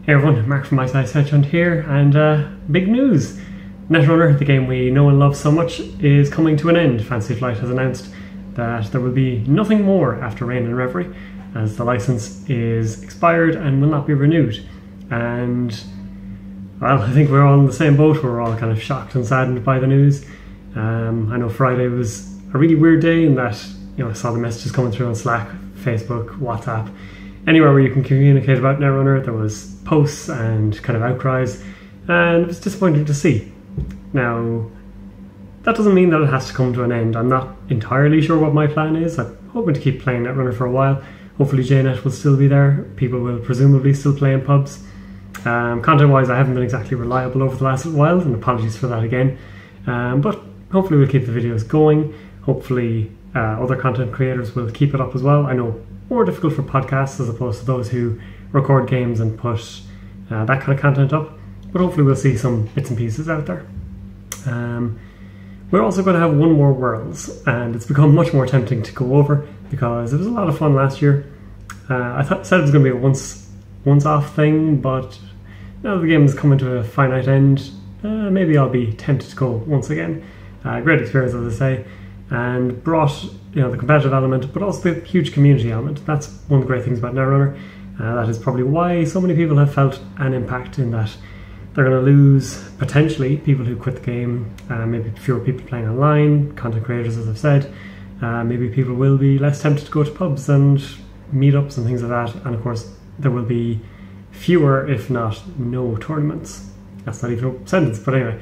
Hey everyone, Mark from My Size Hedge Hunt here, and big news! Netrunner, the game we know and love so much, is coming to an end. Fantasy Flight has announced that there will be nothing more after Reign and Reverie, as the license is expired and will not be renewed. And, well, I think we're all in the same boat. We're all kind of shocked and saddened by the news. I know Friday was a really weird day in that, I saw the messages coming through on Slack, Facebook, WhatsApp, anywhere where you can communicate about Netrunner. There was posts and kind of outcries, and it was disappointing to see. Now, that doesn't mean that it has to come to an end. I'm not entirely sure what my plan is. I'm hoping to keep playing Netrunner for a while. Hopefully JNet will still be there. People will presumably still play in pubs. Content-wise, I haven't been exactly reliable over the last while, and apologies for that again. But hopefully we'll keep the videos going. Hopefully other content creators will keep it up as well. I know more difficult for podcasts as opposed to those who record games and put that kind of content up, but hopefully we'll see some bits and pieces out there. We're also going to have one more Worlds, and it's become much more tempting to go over because it was a lot of fun last year. I said it was going to be a once-off thing, but now the game is coming to a finite end. Maybe I'll be tempted to go once again. Great experience, as I say, and brought the competitive element, but also the huge community element. That's one of the great things about Netrunner. That is probably why so many people have felt an impact, in that they're going to lose, potentially, people who quit the game, maybe fewer people playing online, content creators, as I've said. Maybe people will be less tempted to go to pubs and meetups and things like that, and of course there will be fewer, if not no, tournaments. That's not even a sentence, but anyway.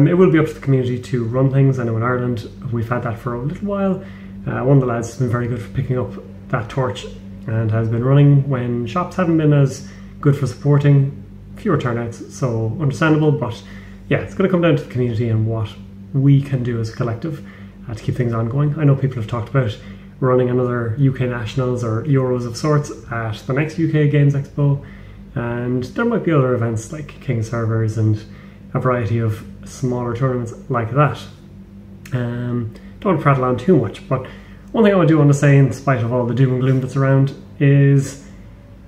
It will be up to the community to run things. I know in Ireland we've had that for a little while. One of the lads has been very good for picking up that torch and has been running when shops haven't been as good for supporting. Fewer turnouts, so understandable, but yeah, it's going to come down to the community and what we can do as a collective to keep things ongoing. I know people have talked about running another UK Nationals or Euros of sorts at the next UK Games Expo, and there might be other events like King servers and a variety of smaller tournaments like that. Don't want to prattle on too much, but one thing I do want to say, in spite of all the doom and gloom that's around, is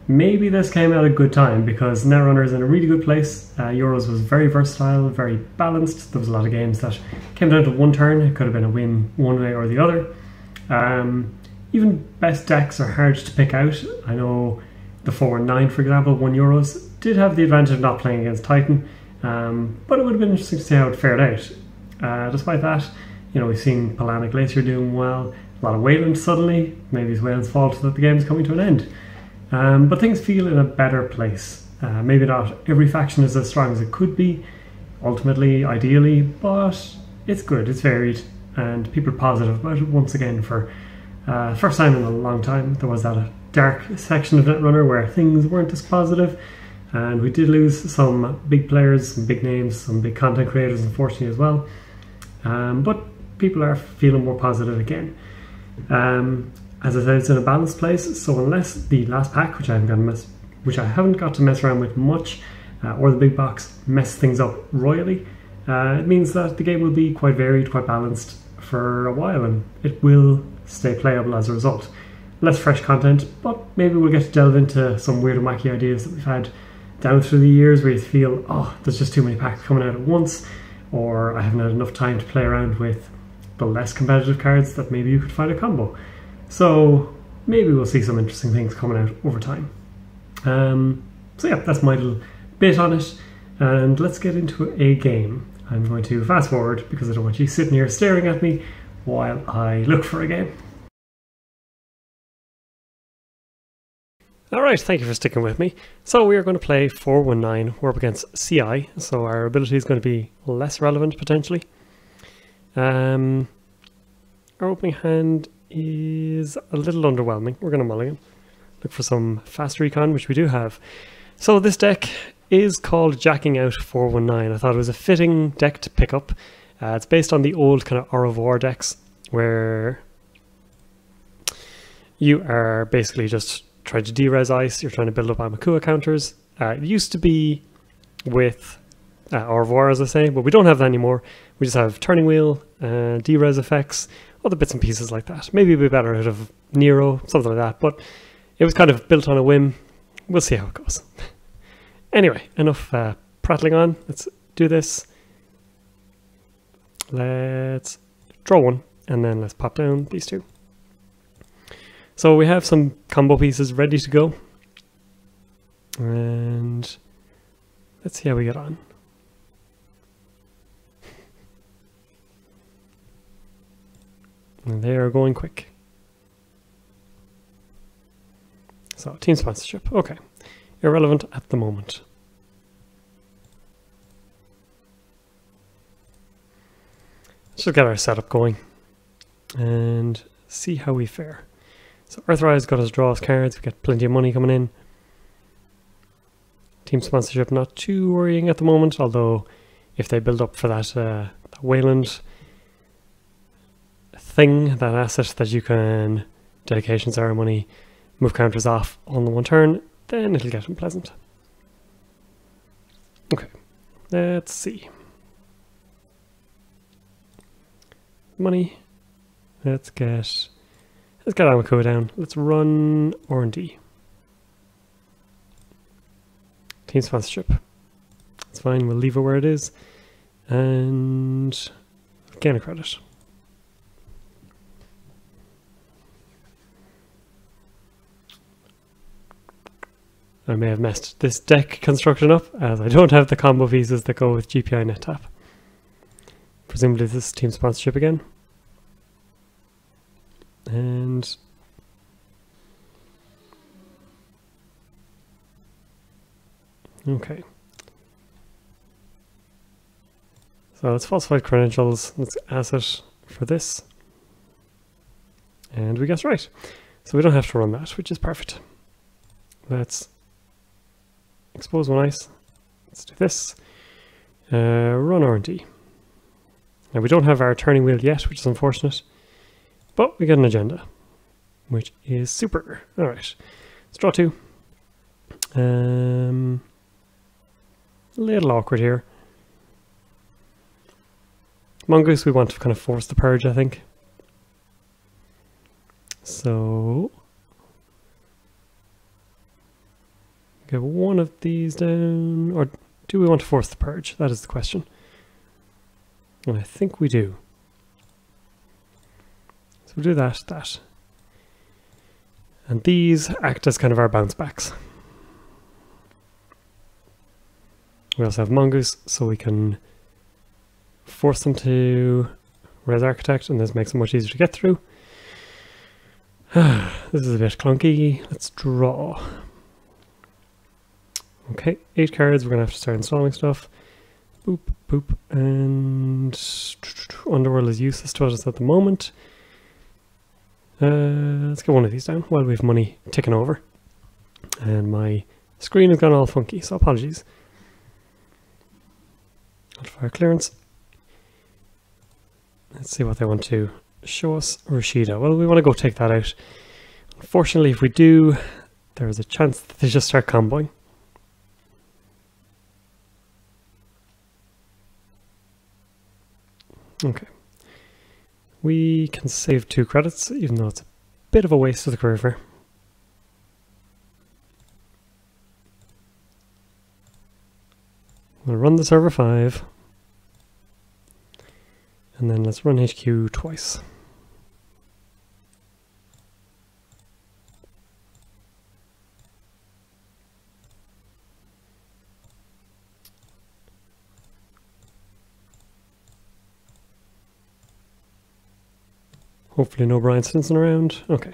maybe this came at a good time, because Netrunner is in a really good place. Euros was very versatile, very balanced. There was a lot of games that came down to one turn. It could have been a win one way or the other. Even best decks are hard to pick out. I know the 4-9, for example, won Euros, did have the advantage of not playing against Titan, but it would have been interesting to see how it fared out. Despite that, we've seen Polana Glacier doing well. A lot of Wayland suddenly. Maybe it's Wayland's fault that the game's coming to an end. But things feel in a better place. Maybe not every faction is as strong as it could be, ultimately, ideally, but it's good, it's varied, and people are positive about it once again for first time in a long time. There was that dark section of Netrunner where things weren't as positive, and we did lose some big players, some big names, some big content creators, unfortunately, as well. But people are feeling more positive again. As I said, it's in a balanced place, so unless the last pack, which I haven't got to mess around with much, or the big box mess things up royally, it means that the game will be quite varied, quite balanced for a while, and it will stay playable as a result. Less fresh content, but maybe we'll get to delve into some weird and wacky ideas that we've had down through the years, where you feel, oh, there's just too many packs coming out at once, or I haven't had enough time to play around with the less competitive cards that maybe you could find a combo. So maybe we'll see some interesting things coming out over time. So yeah, that's my little bit on it, and let's get into a game. I'm going to fast forward because I don't want you sitting here staring at me while I look for a game. Alright, thank you for sticking with me. So we are going to play 419. We're up against CI, so our ability is going to be less relevant potentially. Our opening hand is a little underwhelming. We're going to mulligan. Look for some fast recon, which we do have. So this deck is called Jacking Out 419. I thought it was a fitting deck to pick up. It's based on the old kind of Au revoir decks, where you are basically just trying to de-res ice, you're trying to build up Amakua counters. It used to be with Au revoir, as I say, but we don't have that anymore. We just have Turning Wheel, de-res effects, other bits and pieces like that. Maybe a bit better out of Nero, something like that, but it was kind of built on a whim. We'll see how it goes. Anyway, enough prattling on. Let's do this. Let's draw one, and then let's pop down these two. So we have some combo pieces ready to go. And let's see how we get on. And they are going quick. So, team sponsorship. Okay. Irrelevant at the moment. Let's just get our setup going and see how we fare. So Earthrise got us draw us cards. We get plenty of money coming in. Team sponsorship not too worrying at the moment, although if they build up for that Wayland thing, that asset that you can dedication ceremony, move counters off on the one turn, then it'll get unpleasant. Okay, let's see. Money. Let's get Amakua down. Let's run R&D. Team sponsorship. That's fine, we'll leave it where it is. And gain a credit. I may have messed this deck construction up, as I don't have the combo pieces that go with GPI net tap. Presumably this is team sponsorship again. And okay. So let's falsified credentials. Let's asset for this. And we guessed right. So we don't have to run that, which is perfect. Let's expose one ice. Let's do this. Run R&D. Now we don't have our turning wheel yet, which is unfortunate. But we get an agenda, which is super. Alright. Let's draw two. A little awkward here. Mongoose, we want to kind of force the purge, I think. So get one of these down, or do we want to force the purge? That is the question. And I think we do. So we'll do that. And these act as kind of our bounce backs. We also have Mongoose, so we can force them to Res Architect, and this makes it much easier to get through. This is a bit clunky. Let's draw. Okay, 8 cards. We're going to have to start installing stuff. Boop, boop, and Underworld is useless to us at the moment. Let's get one of these down while we have money ticking over. And my screen has gone all funky, so apologies. Fire clearance. Let's see what they want to show us. Rashida. Well, we want to go take that out. Unfortunately, if we do, there is a chance that they just start comboing. Okay. We can save 2 credits, even though it's a bit of a waste of the career fair. We'll run the server 5. And then let's run HQ twice. Hopefully no Brian Stinson around. Okay.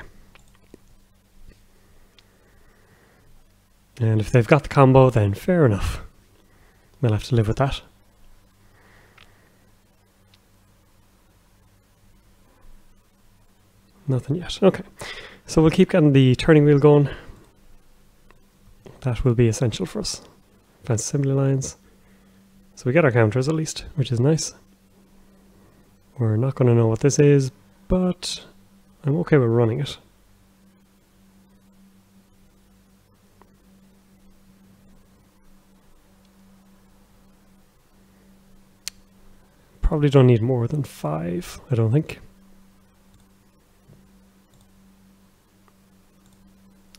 And if they've got the combo, then fair enough. We'll have to live with that. Nothing yet. Okay. So we'll keep getting the turning wheel going. That will be essential for us. Advanced assembly lines. So we get our counters at least, which is nice. We're not going to know what this is, but I'm okay with running it. Probably don't need more than 5, I don't think.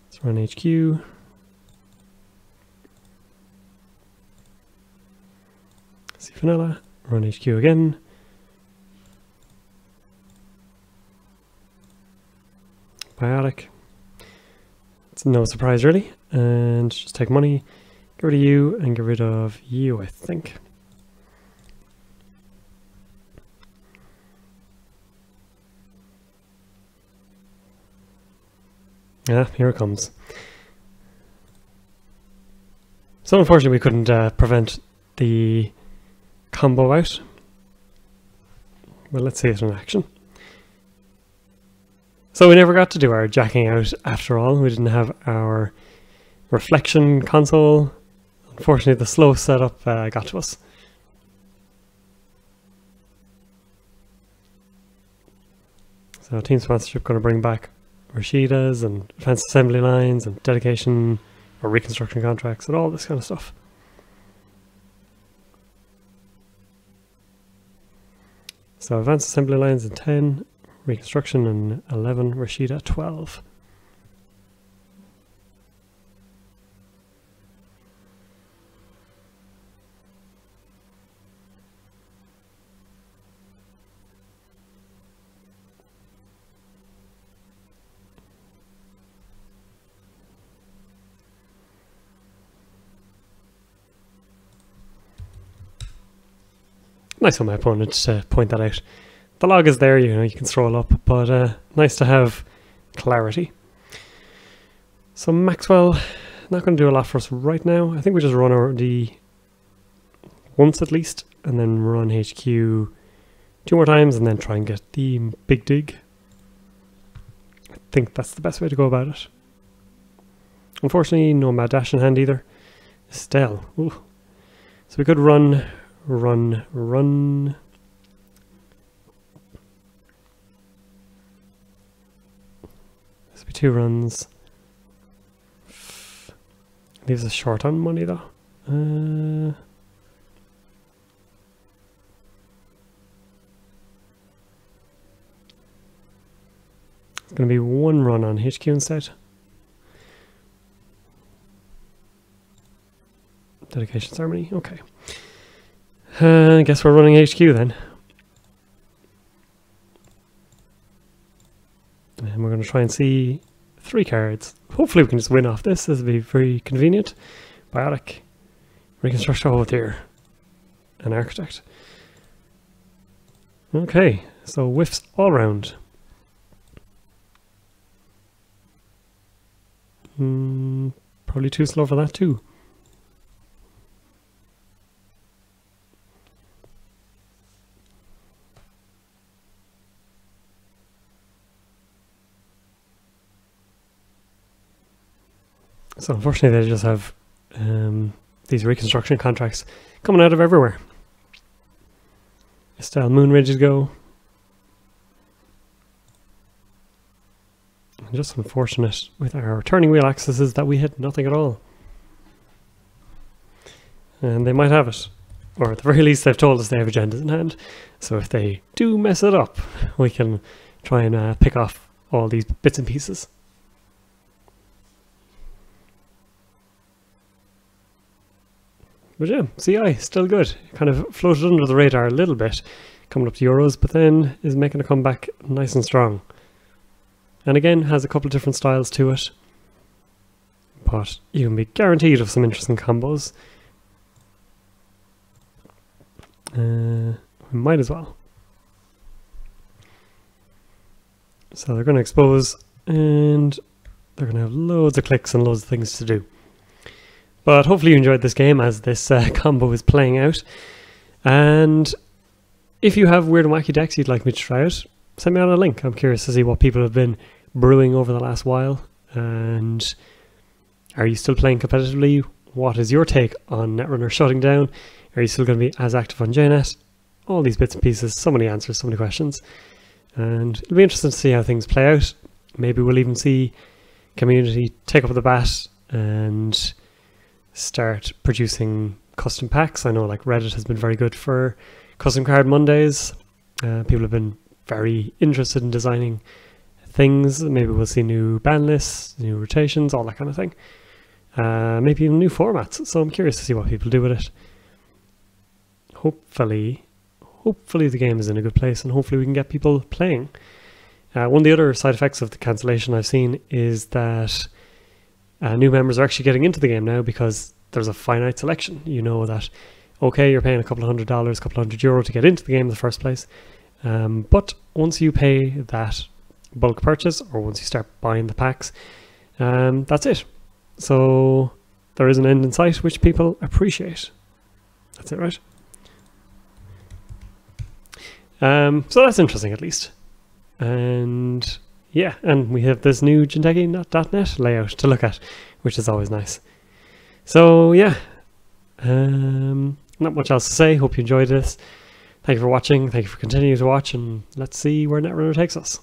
Let's run HQ. See vanilla, run HQ again. Biotic. It's no surprise really. And just take money, get rid of you, and get rid of you, I think. Yeah, here it comes. So unfortunately we couldn't prevent the combo out. Well, let's see it in action. So we never got to do our jacking out after all. We didn't have our reflection console. Unfortunately the slow setup got to us. So team sponsorship going to bring back Rashida's and advanced assembly lines and dedication or reconstruction contracts and all this kind of stuff. So advanced assembly lines in 10, reconstruction in 11, Rashida 12. Nice of my opponent to point that out. The log is there, you know, you can scroll up, but nice to have clarity. So Maxwell, not going to do a lot for us right now. I think we just run our D once at least, and then run HQ 2 more times, and then try and get the big dig. I think that's the best way to go about it. Unfortunately, no mad dash in hand either. Estelle, ooh. So we could run. This will be 2 runs. Leaves us short on money though. It's going to be 1 run on HQ instead. Dedication ceremony, okay. I guess we're running HQ then. And we're going to try and see 3 cards. Hopefully we can just win off this. This will be very convenient. Biotic. Reconstruction over here. An architect. Okay, so whiffs all around. Probably too slow for that too. So unfortunately they just have these reconstruction contracts coming out of everywhere. Estelle Moon Ridge to go. And just unfortunate with our turning wheel axes that we hit nothing at all. And they might have it. Or at the very least they've told us they have agendas in hand. So if they do mess it up, we can try and pick off all these bits and pieces. But yeah, CI, still good. Kind of floated under the radar a little bit, coming up to Euros, but then is making a comeback nice and strong. And again, has a couple of different styles to it. But you can be guaranteed of some interesting combos. We might as well. So they're going to expose, and they're going to have loads of clicks and loads of things to do. But hopefully you enjoyed this game as this combo is playing out. And if you have weird and wacky decks you'd like me to try out, send me on a link. I'm curious to see what people have been brewing over the last while. And are you still playing competitively? What is your take on Netrunner shutting down? Are you still going to be as active on JNet? All these bits and pieces, so many answers, so many questions. And it'll be interesting to see how things play out. Maybe we'll even see community take up the bat and start producing custom packs. I know like Reddit has been very good for custom card Mondays. People have been very interested in designing things. Maybe we'll see new ban lists, new rotations, all that kind of thing. Maybe even new formats. So I'm curious to see what people do with it. hopefully the game is in a good place, and hopefully we can get people playing. One of the other side effects of the cancellation I've seen is that new members are actually getting into the game now because there's a finite selection. You know that, okay, you're paying a couple of $100, a couple of €100 to get into the game in the first place. But once you pay that bulk purchase, or once you start buying the packs, that's it. So there is an end in sight, which people appreciate. That's it, right? So that's interesting, at least. And yeah, and we have this new Jinteki.net layout to look at, which is always nice. So yeah, not much else to say. Hope you enjoyed this. Thank you for watching. Thank you for continuing to watch, and let's see where Netrunner takes us.